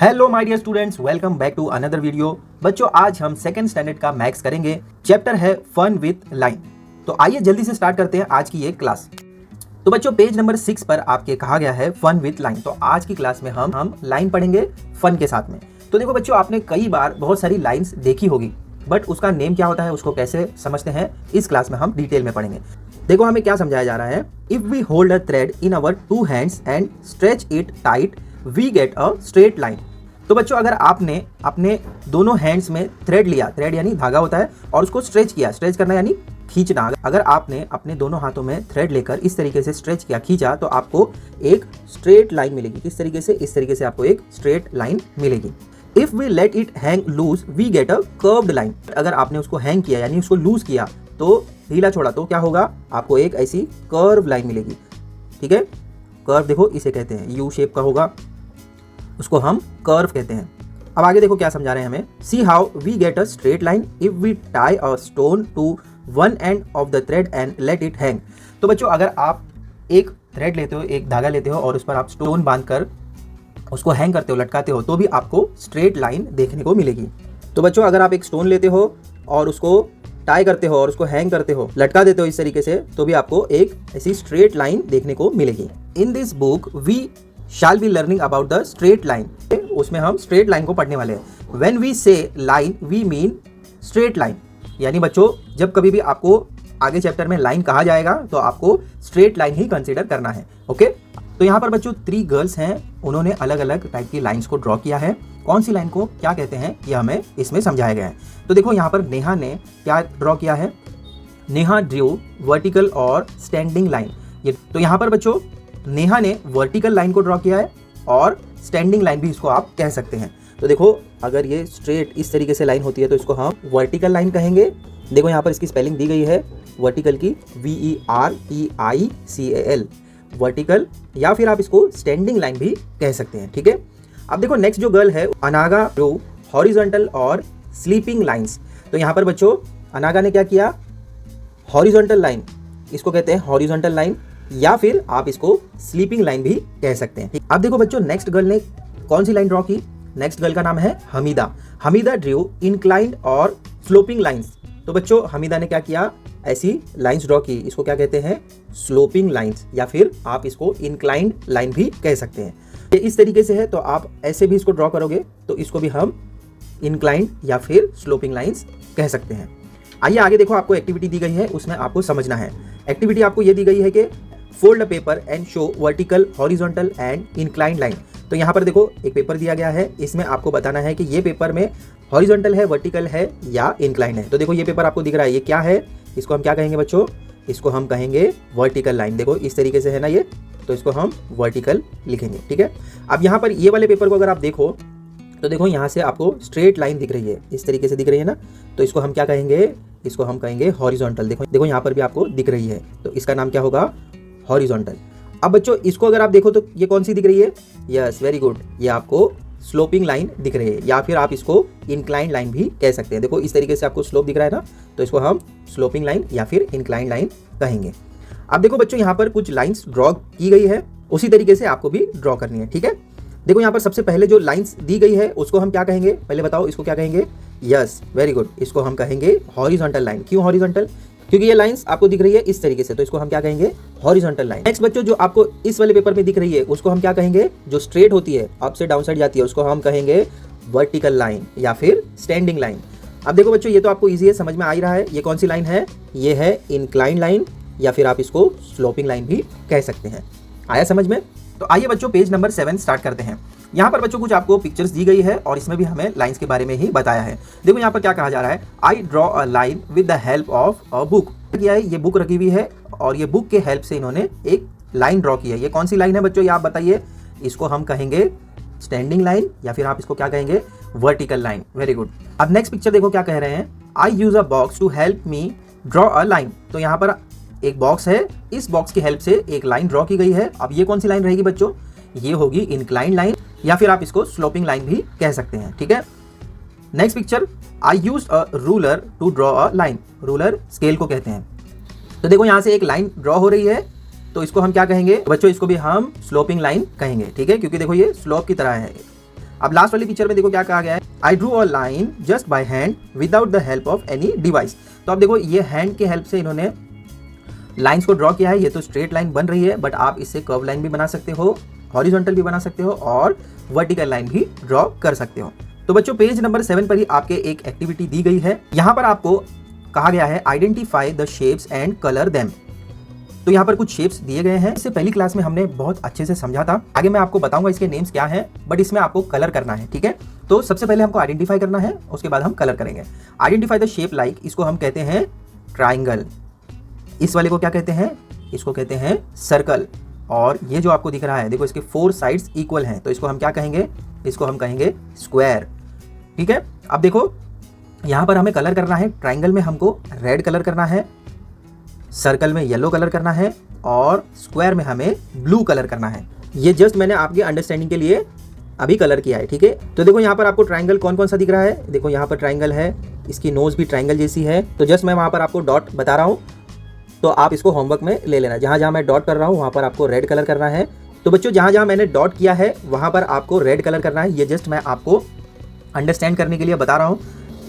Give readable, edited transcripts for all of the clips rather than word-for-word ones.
Hello my dear students, welcome back to another video. बच्चों, आज हम सेकंड स्टैंडर्ड का मैथ्स करेंगे। चैप्टर है फन विथ लाइन। तो आइए जल्दी से स्टार्ट करते हैं आज की ये क्लास। तो बच्चों, पेज नंबर 6 पर आपके कहा गया है फन विथ लाइन। तो आज की क्लास में हम लाइन पढ़ेंगे फन के साथ में। तो देखो बच्चों, आपने कई बार बहुत सारी लाइन्स देखी होगी, बट उसका नेम क्या होता है, उसको कैसे समझते हैं, इस क्लास में हम डिटेल में पढ़ेंगे। देखो हमें क्या समझाया जा रहा है। If we hold a thread in our 2 hands and stretch it tight we get a straight line. तो बच्चों, अगर आपने अपने दोनों हैंड्स में थ्रेड लिया, थ्रेड यानी धागा होता है, और उसको स्ट्रेच किया, स्ट्रेच करना यानी खींचना। अगर आपने अपने दोनों हाथों में थ्रेड लेकर इस तरीके से स्ट्रेच किया, खींचा, तो आपको एक स्ट्रेट लाइन मिलेगी। किस तरीके से? इस तरीके से आपको एक स्ट्रेट लाइन मिलेगी। If we let it hang loose we get a curved line. अगर आपने उसको हैंग किया यानी उसको लूज किया, तो ढीला छोड़ा, तो क्या होगा? आपको एक ऐसी कर्व लाइन मिलेगी। ठीक है, कर्व देखो इसे कहते हैं, यू शेप का होगा, उसको हम कर्व कहते हैं। अब आगे देखो क्या समझा रहे हैं हमें। See how we get a straight line if we tie a stone to one end of the thread and let it hang. तो बच्चों, अगर आप एक थ्रेड लेते हो, एक धागा लेते हो, और उस पर आप स्टोन बांधकर उसको हैंग करते हो, लटकाते हो, तो भी आपको स्ट्रेट लाइन देखने को मिलेगी। तो बच्चों, अगर आप एक स्टोन लेते हो और उसको टाई करते हो और उसको हैंग करते हो, लटका देते हो इस तरीके से, तो भी आपको एक ऐसी स्ट्रेट लाइन देखने को मिलेगी। In this book we shall be learning about the straight line. उसमें हम स्ट्रेट लाइन को पढ़ने वाले हैं। When we say line we mean straight line. यानी बच्चों, जब कभी भी आपको आगे चैप्टर में लाइन कहा जाएगा, तो आपको स्ट्रेट लाइन ही कंसीडर करना है। ओके, तो यहाँ पर बच्चों 3 गर्ल्स हैं, उन्होंने अलग अलग टाइप की लाइंस को ड्रॉ किया है। कौन सी लाइन को क्या कहते हैं, ये हमें इसमें समझाया गया है। तो देखो यहाँ पर नेहा ने क्या ड्रॉ किया है। नेहा ड्रू वर्टिकल और स्टैंडिंग लाइन। ये तो यहाँ पर बच्चों नेहा ने वर्टिकल लाइन को ड्रॉ किया है, और स्टैंडिंग लाइन भी इसको आप कह सकते हैं। तो देखो, अगर ये स्ट्रेट इस तरीके से लाइन होती है तो इसको हम वर्टिकल लाइन कहेंगे। देखो यहाँ पर इसकी स्पेलिंग दी गई है वर्टिकल की, VERTICAL, वर्टिकल, या फिर आप इसको स्टैंडिंग लाइन भी कह सकते हैं। ठीक है, अब देखो नेक्स्ट जो गर्ल है, अनागा ड्रू हॉरिजॉन्टल और स्लीपिंग लाइंस। तो यहाँ पर बच्चों अनागा ने क्या किया? हॉरिजॉन्टल लाइन, इसको कहते हैं हॉरिजॉन्टल लाइन, या फिर आप इसको स्लीपिंग लाइन भी कह सकते हैं। अब देखो बच्चों, नेक्स्ट गर्ल ने कौन सी लाइन ड्रॉ की? नेक्स्ट गर्ल का नाम है हमीदा। हमीदा ड्रू इंक्लाइंड और स्लोपिंग लाइंस। तो बच्चों हमीदा ने क्या किया? ऐसी लाइंस ड्रॉ की, इसको क्या कहते हैं? स्लोपिंग लाइंस, या फिर आप इसको इंक्लाइंड लाइन भी कह सकते हैं। ये इस तरीके से है, तो आप ऐसे भी इसको ड्रॉ करोगे तो इसको भी हम इंक्लाइंड या फिर स्लोपिंग लाइंस कह सकते हैं। आइए आगे देखो, आपको एक्टिविटी दी गई है, उसमें आपको समझना है। एक्टिविटी आपको ये दी गई है कि fold a paper and show vertical, horizontal and inclined line. तो यहाँ पर देखो एक पेपर दिया गया है, इसमें आपको बताना है कि ये पेपर में हॉरिजॉन्टल है, वर्टिकल है या इंक्लाइंड है। तो देखो ये पेपर आपको दिख रहा है, ये क्या है? इसको हम क्या कहेंगे बच्चों? इसको हम कहेंगे वर्टिकल लाइन। देखो इस तरीके से है ना ये, तो इसको हम वर्टिकल लिखेंगे। ठीक है, अब यहाँ पर ये वाले पेपर को अगर आप देखो, तो देखो यहाँ से आपको स्ट्रेट लाइन दिख रही है, इस तरीके से दिख रही है ना, तो इसको हम क्या कहेंगे? इसको हम कहेंगे हॉरिजॉन्टल। देखो यहाँ पर भी आपको दिख रही है, तो इसका नाम क्या होगा? हॉरिजॉन्टल। अब बच्चों इसको अगर आप देखो तो ये कौन सी दिख रही है? यस, वेरी गुड, ये आपको स्लोपिंग लाइन दिख रही है, या फिर आप इसको इंक्लाइंड लाइन भी कह सकते हैं। देखो इस तरीके से आपको स्लोप दिख रहा है ना, तो इसको हम स्लोपिंग लाइन या फिर इंक्लाइंड लाइन कहेंगे। अब देखो बच्चों, यहाँ पर कुछ लाइंस ड्रॉ की गई है, उसी तरीके से आपको भी ड्रॉ करनी है। ठीक है, देखो यहाँ पर सबसे पहले जो लाइंस दी गई है उसको हम क्या कहेंगे? पहले बताओ, इसको क्या कहेंगे? यस, वेरी गुड, इसको हम कहेंगे हॉरिजॉन्टल लाइन। क्यों हॉरिजॉन्टल? क्योंकि ये लाइंस आपको दिख रही है इस तरीके से, तो इसको हम क्या कहेंगे? Horizontal line. नेक्स्ट बच्चों, जो आपको इस वाले पेपर में दिख रही है उसको हम क्या कहेंगे? जो स्ट्रेट होती है, अप से डाउन साइड जाती है, उसको हम कहेंगे वर्टिकल लाइन या फिर स्टैंडिंग लाइन। अब देखो बच्चों, ये तो आपको ईजी है, समझ में आ ही रहा है। ये कौन सी लाइन है? ये है इंक्लाइन लाइन, या फिर आप इसको स्लोपिंग लाइन भी कह सकते हैं। आया समझ में? तो आइए बच्चों पेज नंबर 7 स्टार्ट करते हैं। यहाँ पर बच्चों कुछ आपको पिक्चर्स दी गई है, और इसमें भी हमें लाइंस के बारे में ही बताया है। देखो यहाँ पर क्या कहा जा रहा है, I draw a line with the help of a book. किया है, ये बुक रखी हुई है, और ये बुक के हेल्प से इन्होंने एक लाइन ड्रॉ की है। ये कौन सी लाइन है बच्चों, ये आप बताइए? इसको हम कहेंगे स्टैंडिंग लाइन, या फिर आप इसको क्या कहेंगे? Vertical line. Very good. अब नेक्स्ट पिक्चर देखो क्या कह रहे हैं, I use a box to help me draw a line. तो यहाँ पर एक बॉक्स है, इस बॉक्स की हेल्प से एक लाइन ड्रॉ की गई है। अब ये कौन सी लाइन रहेगी बच्चों? ये होगी इंक्लाइंड लाइन, या फिर आप इसको स्लोपिंग लाइन भी कह सकते हैं। ठीक है, next picture, I used a ruler to draw a line. Ruler scale को कहते हैं। तो देखो यहाँ से एक लाइन ड्रॉ हो रही है, तो इसको हम क्या कहेंगे बच्चों? इसको भी हम स्लोपिंग लाइन कहेंगे। ठीक है, क्योंकि देखो ये स्लोप की तरह है। अब लास्ट वाली पिक्चर में देखो क्या कहा गया है, I drew a line just by hand without the help of any device. तो अब देखो ये हैंड के हेल्प से इन्होंने लाइंस को ड्रॉ किया है। ये तो स्ट्रेट लाइन बन रही है, बट आप इससे कर्व लाइन भी बना सकते हो, हॉरिजॉन्टल भी बना सकते हो और वर्टिकल लाइन भी ड्रॉ कर सकते हो। तो बच्चों पेज नंबर 7 पर ही आपके एक एक्टिविटी दी गई है। यहाँ पर आपको कहा गया है identify the shapes and colour them. तो यहाँ पर कुछ शेप्स दिए गए हैं। इससे पहली क्लास में हमने बहुत अच्छे से समझा था। आगे मैं आपको बताऊंगा इसके नेम्स क्या हैं, बट इसमें आपको कलर करना है, ठीक है। तो सबसे पहले हमको आइडेंटिफाई करना है, उसके बाद हम कलर करेंगे। आइडेंटिफाई द शेप लाइक, इसको हम कहते हैं ट्राइंगल। इस वाले को क्या कहते हैं, इसको कहते हैं सर्कल। और ये जो आपको दिख रहा है देखो, इसके 4 साइड्स इक्वल हैं, तो इसको हम क्या कहेंगे, इसको हम कहेंगे स्क्वायर, ठीक है। अब देखो यहाँ पर हमें कलर करना है। ट्राइंगल में हमको रेड कलर करना है, सर्कल में येलो कलर करना है और स्क्वायर में हमें ब्लू कलर करना है। ये जस्ट मैंने आपके अंडरस्टैंडिंग के लिए अभी कलर किया है, ठीक है। तो देखो यहाँ पर आपको ट्राइंगल कौन कौन सा दिख रहा है, देखो यहाँ पर ट्राइंगल है, इसकी नोज भी ट्राइंगल जैसी है। तो जस्ट मैं वहाँ पर आपको डॉट बता रहा हूँ, तो आप इसको होमवर्क में ले लेना। जहाँ जहाँ मैं डॉट कर रहा हूँ वहाँ पर आपको रेड कलर करना है। तो बच्चों जहाँ जहाँ मैंने डॉट किया है वहाँ पर आपको रेड कलर करना है। ये जस्ट मैं आपको अंडरस्टैंड करने के लिए बता रहा हूँ,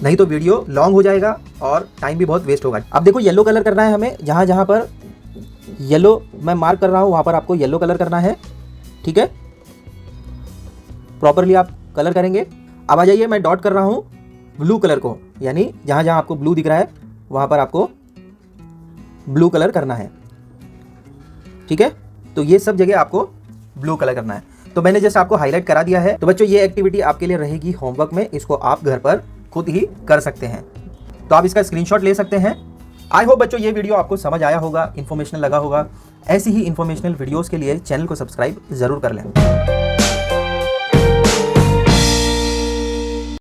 नहीं तो वीडियो लॉन्ग हो जाएगा और टाइम भी बहुत वेस्ट होगा। अब देखो येलो कलर करना है हमें, जहाँ जहाँ पर येलो मैं मार्क कर रहा हूँ वहाँ पर आपको येलो कलर करना है, ठीक है। प्रॉपरली आप कलर करेंगे। अब आ जाइए, मैं डॉट कर रहा हूँ ब्लू कलर को, यानी जहाँ जहाँ आपको ब्लू दिख रहा है वहाँ पर आपको ब्लू कलर करना है, ठीक है। तो ये सब जगह आपको ब्लू कलर करना है। तो मैंने जस्ट आपको हाईलाइट करा दिया है। तो बच्चों ये एक्टिविटी आपके लिए रहेगी होमवर्क में, इसको आप घर पर खुद ही कर सकते हैं। तो आप इसका स्क्रीनशॉट ले सकते हैं। आई होप बच्चों ये वीडियो आपको समझ आया होगा, इन्फॉर्मेशनल लगा होगा। ऐसी ही इन्फॉर्मेशनल वीडियोस के लिए चैनल को सब्सक्राइब जरूर कर लें।